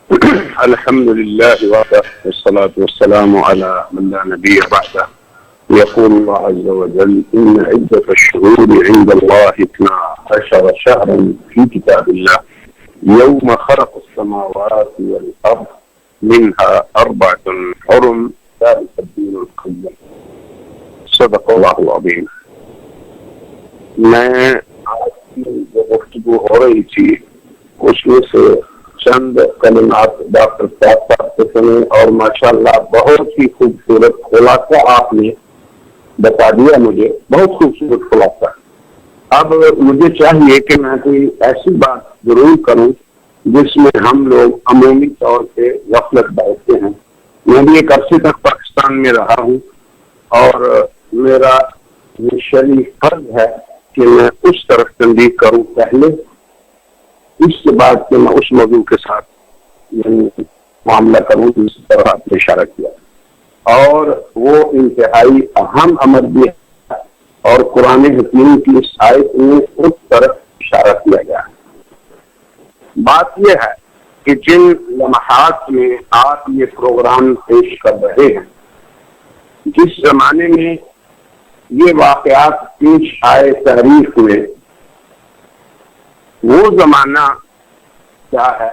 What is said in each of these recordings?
الحمد لله وحده والصلاة والسلام على من لا نبي بعده. يقول الله عز وجل: إن عدة الشهور عند الله 12 شهرا في كتاب الله يوم خلق السماوات والأرض منها 4 حرم ذلك الدين القيم. صدق اللہ العظیم. میں آج کی جو گفتگو ہو رہی تھی اس میں سے چند کلمات ڈاکٹر صاحب سے سنے اور ماشاءاللہ بہت ہی خوبصورت خلاصہ آپ نے بتا دیا مجھے، بہت خوبصورت خلاصہ. اب مجھے چاہیے کہ میں کوئی ایسی بات ضرور کروں جس میں ہم لوگ عمومی طور پہ غفلت برتتے ہیں. میں بھی ایک عرصے تک پاکستان میں رہا ہوں اور میرا یہ شرعی فرض ہے کہ میں اس طرف تنبیہ کروں پہلے، اس کے بعد کہ میں اس موضوع کے ساتھ معاملہ کروں جس طرح آپ نے اشارہ کیا. اور وہ انتہائی اہم امر بھی ہے اور قرآن حکیم کی اس آیت میں اس طرف اشارہ کیا گیا ہے. بات یہ ہے کہ جن لمحات میں آپ یہ پروگرام پیش کر رہے ہیں، جس زمانے میں یہ واقعات پیش آئے تاریخ میں، وہ زمانہ کیا ہے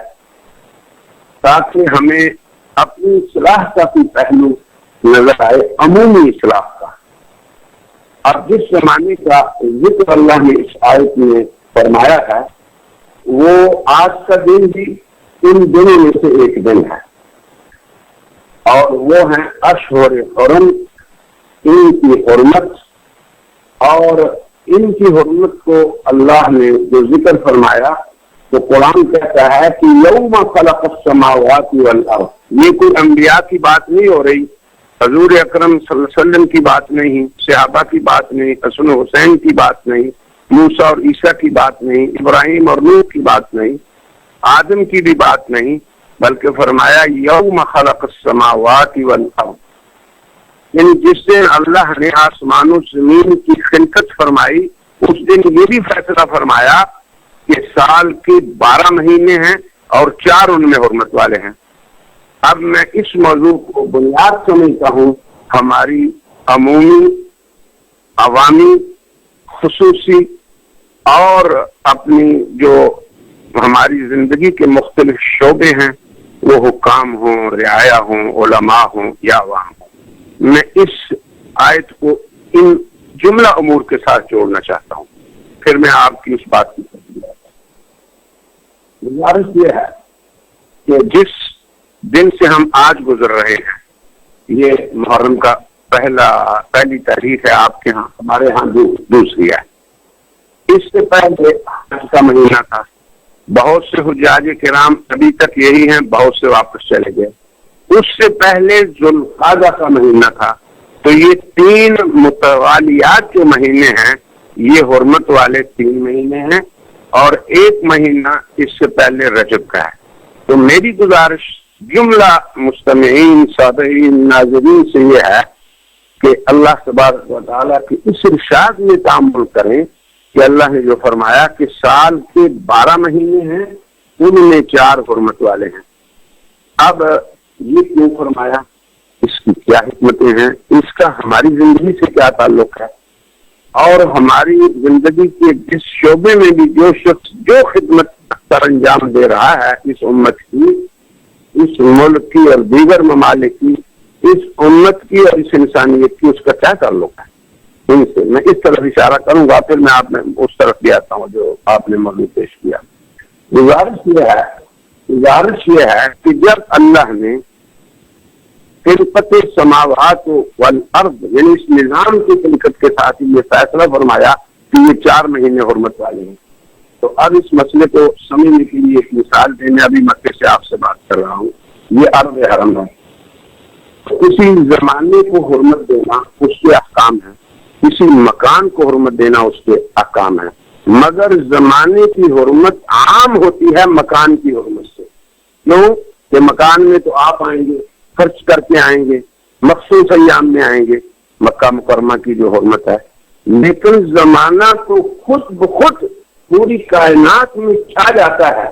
تاکہ ہمیں اپنی اصلاح کا بھی پہلو نظر آئے، عمومی اصلاح کا. اب جس زمانے کا ذکر اللہ نے اس آیت میں فرمایا ہے وہ آج کا دن بھی ان دنوں میں سے ایک دن ہے، اور وہ ہیں اشہر حرم. ان کی حرمت، اور ان کی حرمت کو اللہ نے جو ذکر فرمایا تو قرآن کہتا ہے کہ یوم خلق السماوات والارض. یہ کوئی انبیاء کی بات نہیں ہو رہی، حضور اکرم صلی اللہ علیہ وسلم کی بات نہیں، صحابہ کی بات نہیں، حسن حسین کی بات نہیں، موسیٰ اور عیسیٰ کی بات نہیں، ابراہیم اور نوح کی بات نہیں، آدم کی بھی بات نہیں، بلکہ فرمایا یوم خلق السماوات والارض. یعنی جس دن اللہ نے آسمان و زمین کی خلقت فرمائی اس دن یہ بھی فیصلہ فرمایا کہ سال کے 12 مہینے ہیں اور 4 ان میں حرمت والے ہیں. اب میں اس موضوع کو بنیاد سمجھتا ہوں ہماری عمومی، عوامی، خصوصی اور اپنی جو ہماری زندگی کے مختلف شعبے ہیں، وہ حکام ہوں، رعایا ہوں، علماء ہوں یا عوام ہوں. میں اس آیت کو ان جملہ امور کے ساتھ جوڑنا چاہتا ہوں، پھر میں آپ کی اس بات کی گزارش یہ ہے کہ جس دن سے ہم آج گزر رہے ہیں، یہ محرم کا پہلی تاریخ ہے آپ کے ہاں، ہمارے ہاں دوسری ہے. اس سے پہلے حج کا مہینہ تھا. بہت سے حجاج کرام ابھی تک یہی ہیں، بہت سے واپس چلے گئے. اس سے پہلے ذوالقعدہ کا مہینہ تھا. تو یہ 3 متوالیات جو مہینے ہیں یہ حرمت والے 3 مہینے ہیں، اور 1 مہینہ اس سے پہلے رجب کا ہے. تو میری گزارش جملہ مستمعین، سامعین، ناظرین سے یہ ہے کہ اللہ تبارک و تعالیٰ کے اس ارشاد میں تعامل کریں کہ اللہ نے جو فرمایا کہ سال کے 12 مہینے ہیں، ان میں 4 حرمت والے ہیں. اب یہ کیوں فرمایا، اس کی کیا حکمتیں ہیں، اس کا ہماری زندگی سے کیا تعلق ہے، اور ہماری زندگی کے جس شعبے میں بھی جو شخص جو خدمت سر انجام دے رہا ہے اس امت کی، اس ملک کی اور دیگر ممالک کی، اس امت کی اور اس انسانیت کی، اس کا کیا تعلق ہے، ان سے میں اس طرف اشارہ کروں گا. پھر میں آپ میں اس طرف بھی آتا ہوں جو آپ نے موضوع پیش کیا. گزارش یہ ہے کہ جب اللہ نے خلقت السماوات والارض یعنی اس نظام کی خلقت کے ساتھ یہ فیصلہ فرمایا کہ یہ 4 مہینے حرمت والے ہیں، تو اب اس مسئلے کو سمجھنے کے لیے ایک مثال دینے ابھی مکے سے آپ سے بات کر رہا ہوں. یہ ارض حرم ہے، تو اسی زمانے کو حرمت دینا اس کے احکام ہیں، کسی مکان کو حرمت دینا اس کے احکام ہیں. مگر زمانے کی حرمت عام ہوتی ہے مکان کی حرمت سے. کیوں کہ مکان میں تو آپ آئیں گے، خرچ کر کے آئیں گے، مخصوص ایام میں آئیں گے. مکہ مکرمہ کی جو حرمت ہے، لیکن زمانہ تو خود بخود پوری کائنات میں چھا جاتا ہے،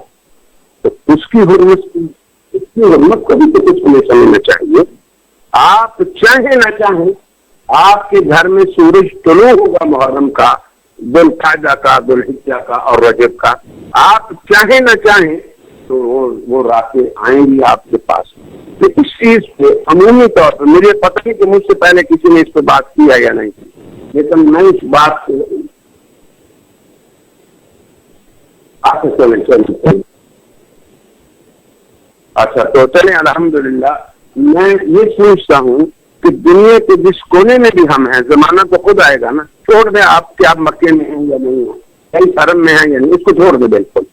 تو اس کی حرمت اس کی حرمت کو بھی تو کچھ ہمیں سمجھنا چاہیے. آپ چاہیں نہ چاہیں آپ کے گھر میں سورج طلوع ہوگا محرم کا، ذوالقعدہ کا، ذوالحجہ کا اور رجب کا. آپ چاہیں نہ چاہیں تو وہ راتیں آئیں گی آپ کے پاس. تو اس چیز پہ عمومی طور پر مجھے پتہ نہیں کہ مجھ سے پہلے کسی نے اس پہ بات کیا یا نہیں کی، لیکن میں اس بات سے اچھا تو چلیں الحمدللہ. میں یہ سوچتا ہوں کہ دنیا کے جس کونے میں بھی ہم ہیں، زمانہ تو خود آئے گا نا. چھوڑ دیں آپ کہ آپ مکے میں ہیں یا نہیں ہیں، کئی حرم میں ہیں یا نہیں، اس کو چھوڑ دیں بالکل.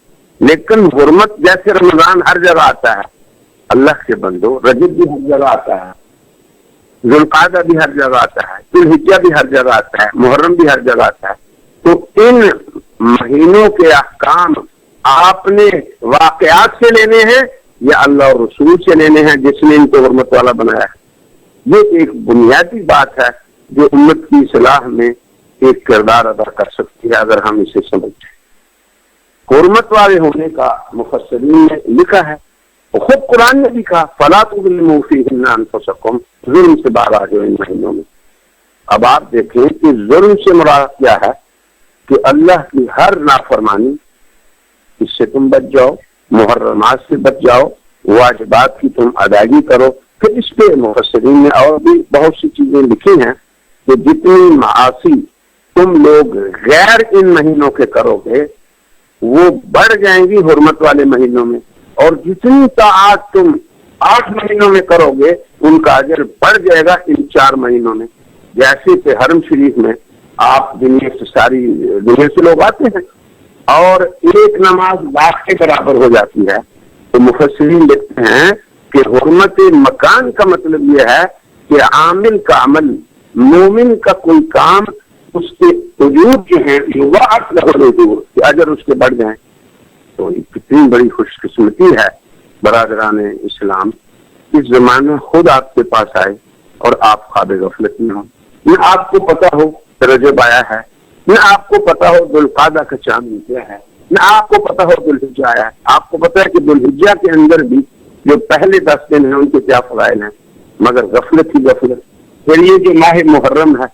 لیکن حرمت جیسے رمضان ہر جگہ آتا ہے اللہ کے بندو، رجب بھی ہر جگہ آتا ہے، ذوالقعدہ بھی ہر جگہ آتا ہے، ذوالحجہ بھی ہر جگہ آتا ہے، محرم بھی ہر جگہ آتا ہے. تو ان مہینوں کے احکام آپ نے واقعات سے لینے ہیں یا اللہ اور رسول سے لینے ہیں جس نے ان کو حرمت والا بنایا ہے؟ یہ ایک بنیادی بات ہے جو امت کی اصلاح میں ایک کردار ادا کر سکتی ہے اگر ہم اسے سمجھیں. حرمت والے ہونے کا مفسرین نے لکھا ہے، خود قرآن نے بھی کہا فَلَا تُظْلِمُوا فِيهِنَّ أَنفُسَكُمْ، ظلم سے باہر آ جاؤ ان مہینوں میں. اب آپ دیکھیں کہ ظلم سے مراد کیا ہے کہ اللہ کی ہر نافرمانی اس سے تم بچ جاؤ، محرمات سے بچ جاؤ، واجبات کی تم ادائیگی کرو. پھر اس پہ مفسرین نے اور بھی بہت سی چیزیں لکھی ہیں کہ جتنی معاصی تم لوگ غیر ان مہینوں کے کرو گے وہ بڑھ جائیں گی حرمت والے مہینوں میں، اور جتنی طاعات تم 8 مہینوں میں کرو گے ان کا اجر بڑھ جائے گا ان 4 مہینوں میں. جیسے کہ حرم شریف میں آپ دنیا سے ساری دنیا سے لوگ آتے ہیں اور ایک نماز لاکھ کے برابر ہو جاتی ہے. تو مفسرین لکھتے ہیں کہ حرمت مکان کا مطلب یہ ہے کہ عامل کا عمل، مومن کا کوئی کام، اس کے وجود جو ہیں کہ اجر اس کے بڑھ جائیں. تو یہ کتنی بڑی خوش قسمتی ہے برادران اسلام. اس زمانے خود آپ کے پاس آئے اور آپ خواب غفلت میں ہوں، نہ آپ کو پتا ہو رجب آیا ہے، نہ آپ کو پتا ہو ذوالقعدہ کا چاند نکلا ہے، نہ آپ کو پتا ہو ذوالحجہ آیا ہے. آپ کو پتا ہے کہ ذوالحجہ کے اندر بھی جو پہلے 10 دن ہیں ان کے کیا فضائل ہیں، مگر غفلت ہی غفلت. پھر یہ جو ماہ محرم ہے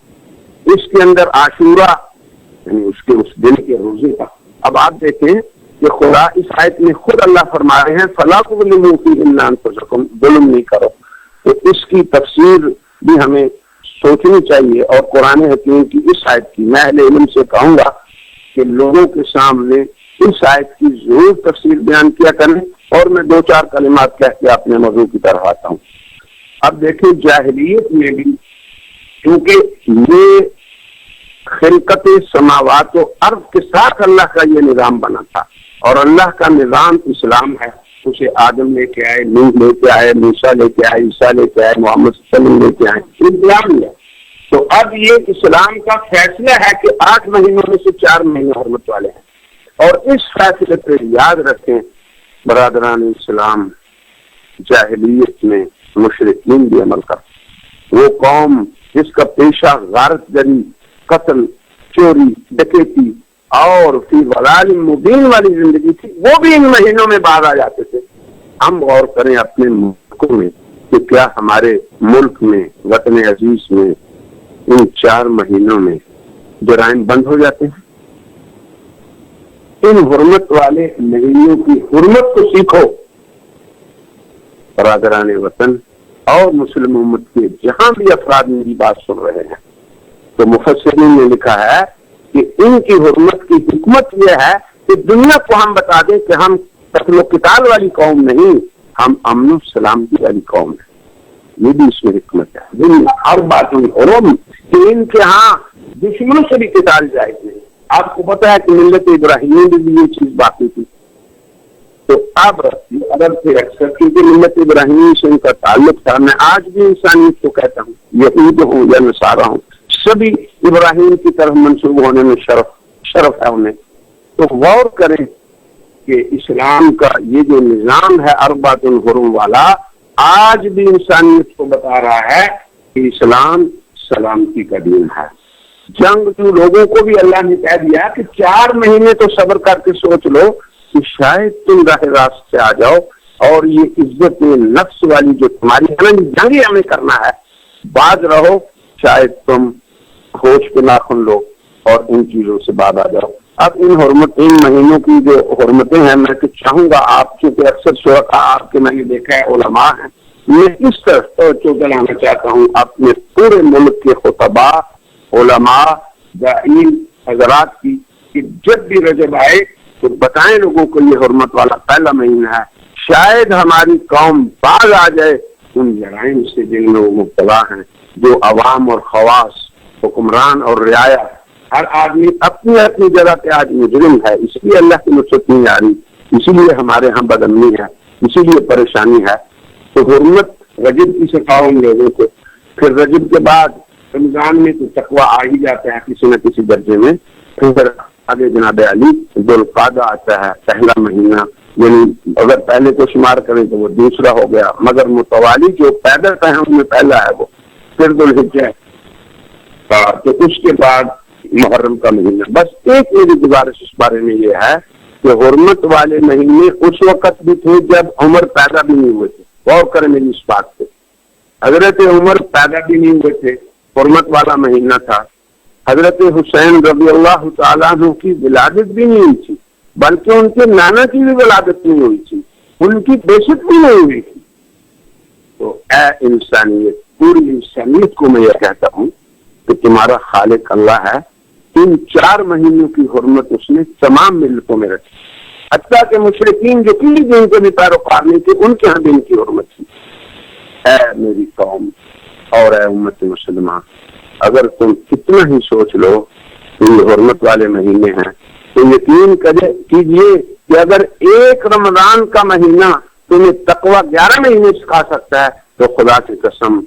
اس کے اندر عاشورہ یعنی اس دن کے روزے کا. اب آپ دیکھیں کہ خدا اس آیت میں خود اللہ فرما رہے ہیں فَلَا تُظْلِمُوا فِيهِنَّ أَنفُسَكُمْ، ظلم نہیں کرو. تو اس کی تفسیر بھی ہمیں سوچنی چاہیے. اور قرآن حکیم کی اس آیت کی میں اہل علم سے کہوں گا کہ لوگوں کے سامنے اس آیت کی ضرور تفسیر بیان کیا کریں. اور میں 2-4 کلمات کہہ کے اپنے موضوع کی طرف آتا ہوں. اب دیکھیں جاہلیت میں بھی کیونکہ یہ خلقت سماوات و ارض کے ساتھ اللہ کا یہ نظام بنا تھا اور اللہ کا نظام اسلام ہے. اسے آدم لے کے آئے، نوح لے کے آئے، موسیٰ لے کے آئے، عیسیٰ لے کے آئے، محمد صلی اللہ علیہ وسلم لے کے آئے، اسلام ہے. تو اب یہ اسلام کا فیصلہ ہے کہ 8 مہینوں میں سے 4 مہینے حرمت والے ہیں. اور اس فیصلے پہ یاد رکھیں برادران اسلام، جاہلیت میں مشرکین بھی عمل کرتے. وہ قوم جس کا پیشہ غارت گری، قتل، چوری، ڈکیتی اور فی ضلال مبین والی زندگی تھی، وہ بھی ان مہینوں میں باہر آ جاتے تھے. ہم غور کریں اپنے ملکوں میں کہ کیا ہمارے ملک میں، وطن عزیز میں ان 4 مہینوں میں جرائم بند ہو جاتے ہیں؟ ان حرمت والے مہینوں کی حرمت کو سیکھو برادران وطن اور مسلم امت کے جہاں بھی افراد میری بات سن رہے ہیں. تو مفسرین نے لکھا ہے کہ ان کی حرمت کی حکمت یہ ہے کہ دنیا کو ہم بتا دیں کہ ہم قتل و قتال والی قوم نہیں، ہم امن و سلامتی والی قوم ہے. یہ بھی اس میں حکمت ہے. دنیا ہر بات حرم کہ ان کے ہاں دشمنوں سے بھی قتال جائز نہیں. آپ کو پتا ہے کہ ملت ابراہیمی میں بھی یہ چیز باقی تھی. تو اب اگر سے اکثر کیونکہ ملت ابراہیمی سے ان کا تعلق تھا، میں آج بھی انسانیت کو کہتا ہوں، یہود ہوں یا نصارہ ہوں، سبھی ابراہیم کی طرف منسوب ہونے میں شرف ہے انہیں. تو غور کریں کہ اسلام کا یہ جو نظام ہے اربعۃ الحرم والا، آج بھی انسانیت کو بتا رہا ہے کہ اسلام سلامتی کا دین ہے. جنگ جو لوگوں کو بھی اللہ نے کہہ دیا کہ 4 مہینے تو صبر کر کے سوچ لو کہ شاید تم راہ راست سے آ جاؤ. اور یہ عزت نفس والی جو تمہاری جنگی ہمیں کرنا ہے، باز رہو، شاید تم ہوش کے ناخن لو اور ان چیزوں سے باز آ جاؤ۔ اب ان مہینوں کی جو حرمتیں ہیں، میں تو چاہوں گا آپ چونکہ اکثر شرکاء آپ کے میں نے دیکھا ہے علماء ہیں، میں اس طرح توجہ دلانا چاہتا ہوں اپنے پورے ملک کے خطباء، علماء، داعین حضرات کی، کہ جب بھی رجب آئے تو بتائیں لوگوں کو یہ حرمت والا پہلا مہینہ ہے، شاید ہماری قوم باز آ جائے ان جرائم سے جن لوگ مبتلا ہیں، جو عوام اور خواص، حکمران اور رعایا، ہر آدمی اپنی اپنی جگہ پہ آج مجرم ہے۔ اس لیے اللہ کی نصرت نہیں آ رہی، اسی لیے ہمارے ہاں بدامنی ہے، اسی لیے پریشانی ہے۔ تو حرمت رجب کی سکھاؤ ان لوگوں کو، پھر رجب کے بعد رمضان میں تو تقویٰ آ ہی جاتا ہے کسی نہ کسی درجے میں، پھر آگے جناب علی ذوالقعدہ آتا ہے پہلا مہینہ، یعنی اگر پہلے کو شمار کریں تو وہ دوسرا ہو گیا، مگر متوالی جو پیدل پہ ان میں پہلا ہے وہ، پھر ذوالحجہ، تو اس کے بعد محرم کا مہینہ۔ بس ایک میری گزارش اس بارے میں یہ ہے کہ حرمت والے مہینے اس وقت بھی تھے جب عمر پیدا بھی نہیں ہوئے تھے، غور کریں میری اس بات پہ، حضرت عمر پیدا بھی نہیں ہوئے تھے، حرمت والا مہینہ تھا۔ حضرت حسین رضی اللہ تعالیٰ عنہ کی ولادت بھی نہیں ہوئی تھی، بلکہ ان کے نانا کی بھی ولادت نہیں ہوئی تھی، ان کی بیشت بھی نہیں ہوئی تھی۔ تو اے انسانیت، پوری انسانیت کو میں یہ کہتا ہوں کہ تمہارا خالق اللہ ہے، ان 4 مہینوں کی حرمت اس نے تمام ملتوں میں رکھی، حتیٰ کہ مشرکین جو کسی دین کے بھی پیروکار نہیں تھے ان کے ہاں بھی ان کی حرمت تھی۔ اے میری قوم اور اے امت مسلمہ، اگر تم کتنا ہی سوچ لو کہ یہ حرمت والے مہینے ہیں تو یقین کیجئے کہ اگر ایک رمضان کا مہینہ تمہیں تقویٰ 11 مہینے سکھا سکتا ہے تو خدا کی قسم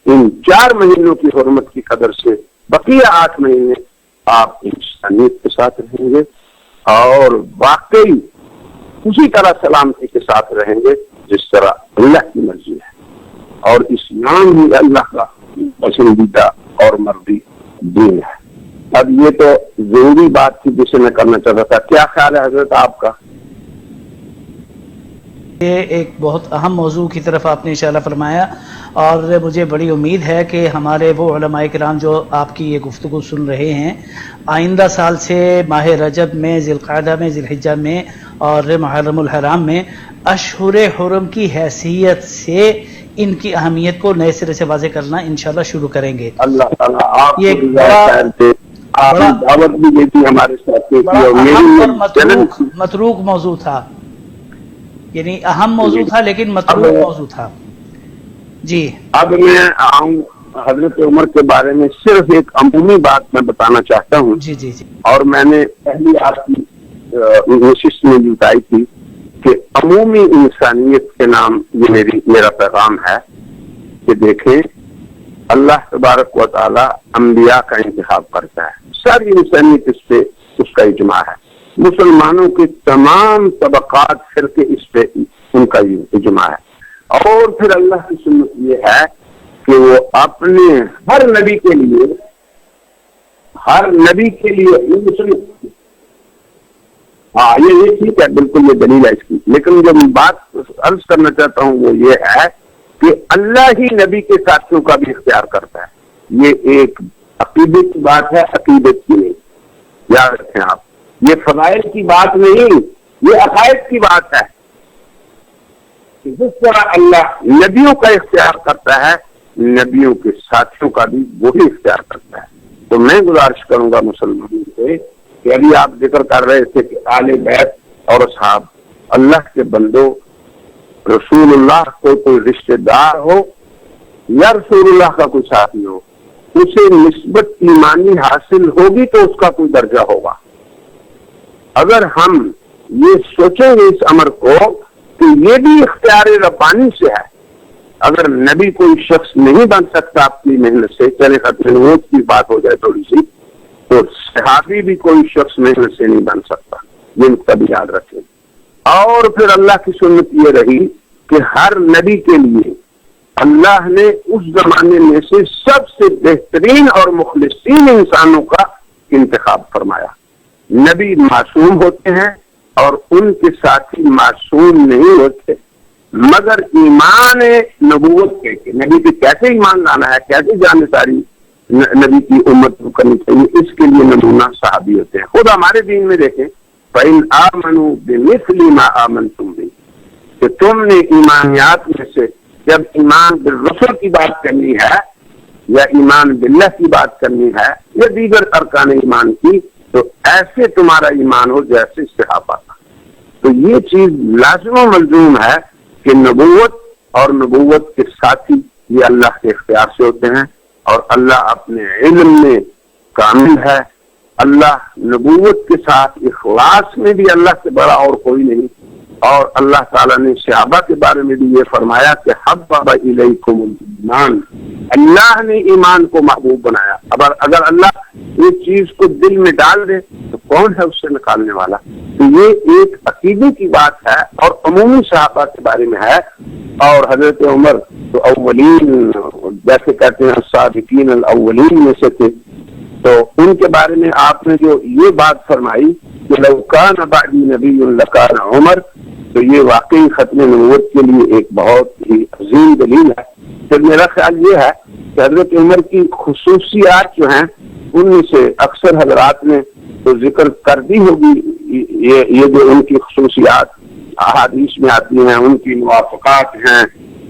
ان 4 مہینوں کی حرمت کی قدر سے بقیہ 8 مہینے آپ انسانیت کے ساتھ رہیں گے اور واقعی اسی طرح سلامتی کے ساتھ رہیں گے جس طرح اللہ کی مرضی ہے، اور اسلام ہی اللہ کا پسندیدہ اور مرضی دین ہے۔ اب یہ تو ضروری بات تھی جسے میں کرنا چاہتا تھا، کیا خیال ہے حضرت آپ کا؟ یہ ایک بہت اہم موضوع کی طرف آپ نے اشارہ فرمایا، اور مجھے بڑی امید ہے کہ ہمارے وہ علماء کرام جو آپ کی یہ گفتگو سن رہے ہیں آئندہ سال سے ماہ رجب میں، ذی القعدہ میں، ذی الحجہ میں اور محرم الحرام میں اشہر حرم کی حیثیت سے ان کی اہمیت کو نئے سرے سے واضح کرنا انشاءاللہ شروع کریں گے۔ اللہ تعالیٰ آپ کو دعوت بھی دیتی ہمارے ساتھ، متروک موضوع تھا، یعنی اہم موضوع تھا لیکن متروک موضوع تھا۔ جی اب میں آؤں حضرت عمر کے بارے میں صرف ایک عمومی بات میں بتانا چاہتا ہوں، جی جی جی، اور میں نے پہلی آپ کی نشست میں بتائی تھی کہ عمومی انسانیت کے نام یہ میرا پیغام ہے کہ دیکھیں اللہ تبارک و تعالی انبیاء کا انتخاب کرتا ہے، ساری انسانیت اس پہ اس کا اجماع ہے، مسلمانوں کے تمام طبقات فرقے اس پہ ان کا اجماع ہے، اور پھر اللہ کی سنت یہ ہے کہ وہ اپنے ہر نبی کے لیے ہاں یہ ٹھیک ہے، بالکل یہ دلیل ہے اس کی، لیکن جو بات عرض کرنا چاہتا ہوں وہ یہ ہے کہ اللہ ہی نبی کے ساتھیوں کا بھی اختیار کرتا ہے۔ یہ ایک عقیدت کی بات ہے، عقیدت کی نہیں، یاد رکھیں آپ، یہ فضائل کی بات نہیں، یہ عقائد کی بات ہے۔ جس طرح اللہ نبیوں کا اختیار کرتا ہے، نبیوں کے ساتھیوں کا بھی وہی اختیار کرتا ہے۔ تو میں گزارش کروں گا مسلمانوں سے کہ ابھی آپ ذکر کر رہے تھے کہ آل بیت اور اصحاب، اللہ کے بندوں، رسول اللہ کو کوئی رشتہ دار ہو یا رسول اللہ کا کوئی ساتھی ہو، اسے نسبت ایمانی حاصل ہوگی تو اس کا کوئی درجہ ہوگا۔ اگر ہم یہ سوچیں گے اس امر کو کہ یہ بھی اختیار ربانی سے ہے، اگر نبی کوئی شخص نہیں بن سکتا اپنی محنت سے، چلے ختم کی بات ہو جائے تھوڑی سی، تو صحابی بھی کوئی شخص محنت سے نہیں بن سکتا، یہ نقطہ بھی یاد رکھیں۔ اور پھر اللہ کی سنت یہ رہی کہ ہر نبی کے لیے اللہ نے اس زمانے میں سے سب سے بہترین اور مخلصین انسانوں کا انتخاب فرمایا۔ نبی معصوم ہوتے ہیں اور ان کے ساتھی معصوم نہیں ہوتے، مگر ایمان نبوت کے نبی پہ کیسے ایمان لانا ہے، کیسے جانکاری نبی کی امت کو کرنی چاہیے، اس کے لیے نمونہ صحابی ہوتے ہیں۔ خود ہمارے دین میں دیکھیں، فَإِنْ آمَنُوا بِمِثْلِ مَا آمَنْتُمْ بِهِ، کہ تم نے ایمانیات میں سے جب ایمان بالرسل کی بات کرنی ہے یا ایمان باللہ کی بات کرنی ہے یا دیگر ارکان ایمان کی، تو ایسے تمہارا ایمان ہو جیسے صحابہ کا۔ تو یہ چیز لازم و ملزوم ہے کہ نبوت اور نبوت کے ساتھی یہ اللہ کے اختیار سے ہوتے ہیں، اور اللہ اپنے علم میں کامل ہے۔ اللہ نبوت کے ساتھ اخلاص میں بھی اللہ سے بڑا اور کوئی نہیں، اور اللہ تعالیٰ نے صحابہ کے بارے میں بھی یہ فرمایا کہ حبب الیکم الایمان، اللہ نے ایمان کو محبوب بنایا۔ اگر اللہ یہ چیز کو دل میں ڈال دے تو کون ہے اس سے نکالنے والا؟ تو یہ ایک عقیدے کی بات ہے اور عمومی صحابہ کے بارے میں ہے۔ اور حضرت عمر تو اولین، جیسے کہتے ہیں السابقین الاولین میں سے تھے، تو ان کے بارے میں آپ نے جو یہ بات فرمائی کہ لو کان بعدی نبی لکان عمر، تو یہ واقعی ختم نبوت کے لیے ایک بہت ہی عظیم دلیل ہے۔ پھر میرا خیال یہ ہے کہ حضرت عمر کی خصوصیات جو ہیں ان میں سے اکثر حضرات نے تو ذکر کر دی ہوگی، یہ جو ان کی خصوصیات احادیث میں آتی ہیں، ان کی موافقات ہیں،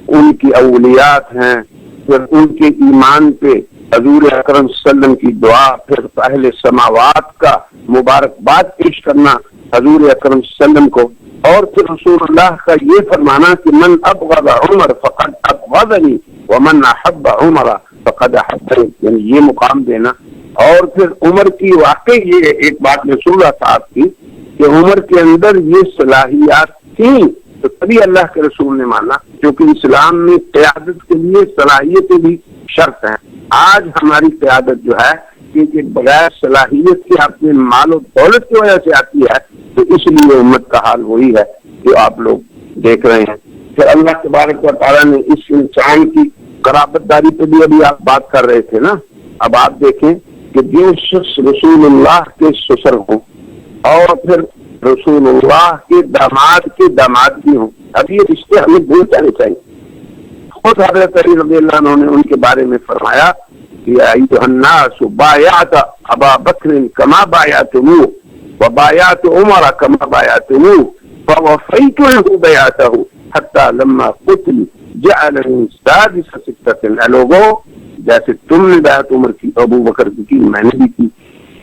ان کی اولیات ہیں، پھر ان کے ایمان پہ حضور اکرم صلی اللہ علیہ وسلم کی دعا، پھر اہل سماوات کا مبارکباد پیش کرنا حضور اکرم صلی اللہ علیہ وسلم کو، اور پھر رسول اللہ کا یہ فرمانا کہ من ابغض عمر فقد ابغضنی ومن احب عمر فقد احبنی، یعنی یہ مقام دینا۔ اور پھر عمر کی واقعی یہ ایک بات رسول اللہ صاحب کی کہ عمر کے اندر یہ صلاحیات تھیں، تو تبھی اللہ کے رسول نے مانا، کیونکہ اسلام میں قیادت کے لیے صلاحیتیں بھی شرط ہیں۔ آج ہماری قیادت جو ہے کہ بغیر صلاحیت کے اپنے مال و دولت کی وجہ سے آتی ہے، تو اس لیے امت کا حال وہی ہے جو آپ لوگ دیکھ رہے ہیں۔ پھر اللہ تبارک و تعالیٰ نے اس انسان کی قرابت داری پہ بھی ابھی آپ بات کر رہے تھے نا، اب آپ دیکھیں کہ جو شخص رسول اللہ کے سسر ہوں اور پھر رسول اللہ کے داماد بھی ہوں، اب یہ رشتے ہمیں بھول جانے چاہیے۔ خود حضرت علی رضی اللہ عنہ نے ان کے بارے میں فرمایا کہ ایھا الناس بایعت ابا بکر کما بایعتموہ وبایعت عمر کما بایعتموہ فوفیت له بیعته حتی لما قتل جعلنی سادس ستۃ، اے لوگوں جیسے تم نے بیعت عمر کی ابو بکر کی میں نے بھی کی،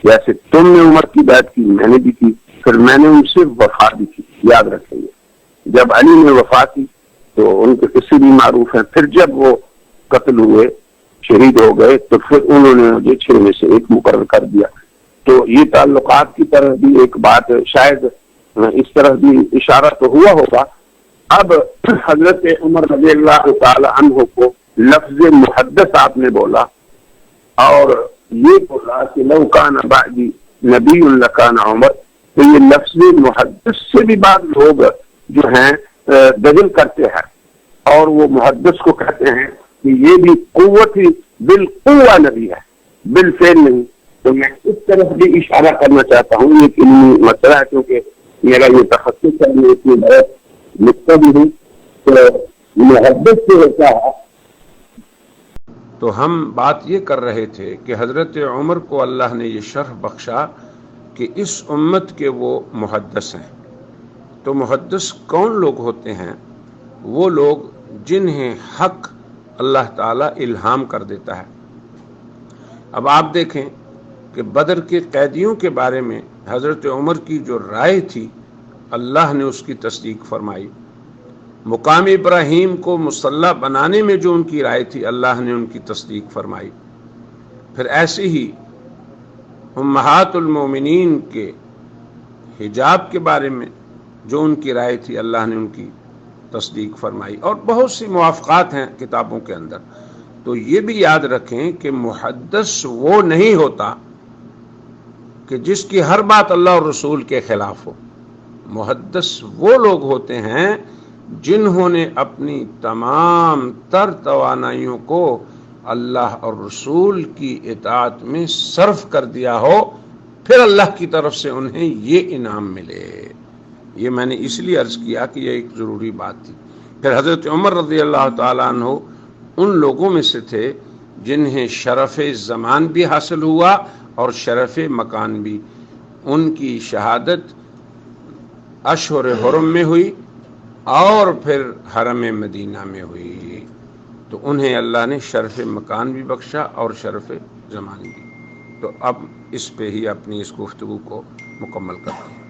جیسے تم نے عمر کی بیعت کی میں نے بھی کی، پھر میں نے ان سے وفا بھی کی۔ یاد رکھیں گے جب علی نے وفا کی تو ان کے قصے بھی معروف ہیں، پھر جب وہ قتل ہوئے شہید ہو گئے تو پھر انہوں نے مجھے 6 میں سے 1 مقرر کر دیا۔ تو یہ تعلقات کی طرح بھی ایک بات شاید اس طرح بھی اشارہ تو ہوا ہوگا۔ اب حضرت عمر رضی اللہ تعالی عنہ کو لفظ محدث آپ نے بولا، اور یہ بولا کہ لو کان بعدی نبی لکان عمر، تو یہ لفظ محدث سے بھی بعض لوگ جو ہیں دجل کرتے ہیں، اور وہ محدث کو کہتے ہیں کہ یہ بھی قوت بالقوہ نبی ہے، بالفعل نہیں۔ تو میں اس طرف بھی اشارہ کرنا چاہتا ہوں، یہ علمی مسئلہ ہے کیونکہ میرا یہ تخصص ہے، میں اتنی بہت لکھتا بھی ہوں، تو محدث سے ہوتا ہے۔ تو ہم بات یہ کر رہے تھے کہ حضرت عمر کو اللہ نے یہ شرف بخشا کہ اس امت کے وہ محدث ہیں۔ تو محدث کون لوگ ہوتے ہیں؟ وہ لوگ جنہیں حق اللہ تعالیٰ الہام کر دیتا ہے۔ اب آپ دیکھیں کہ بدر کے قیدیوں کے بارے میں حضرت عمر کی جو رائے تھی اللہ نے اس کی تصدیق فرمائی۔ مقام ابراہیم کو مسلح بنانے میں جو ان کی رائے تھی اللہ نے ان کی تصدیق فرمائی۔ پھر ایسے ہی امہات المومنین کے حجاب کے بارے میں جو ان کی رائے تھی اللہ نے ان کی تصدیق فرمائی، اور بہت سی موافقات ہیں کتابوں کے اندر۔ تو یہ بھی یاد رکھیں کہ محدث وہ نہیں ہوتا کہ جس کی ہر بات اللہ اور رسول کے خلاف ہو۔ محدث وہ لوگ ہوتے ہیں جنہوں نے اپنی تمام تر توانائیوں کو اللہ اور رسول کی اطاعت میں صرف کر دیا ہو، پھر اللہ کی طرف سے انہیں یہ انعام ملے۔ یہ میں نے اس لیے عرض کیا کہ یہ ایک ضروری بات تھی۔ پھر حضرت عمر رضی اللہ تعالیٰ عنہ ان لوگوں میں سے تھے جنہیں شرف زمان بھی حاصل ہوا اور شرف مکان بھی. ان کی شہادت اشہر حرم میں ہوئی اور پھر حرم مدینہ میں ہوئی. تو انہیں اللہ نے شرف مکان بھی بخشا اور شرف زمان بھی. تو اب اس پہ ہی اپنی اس گفتگو کو مکمل کرتے ہیں.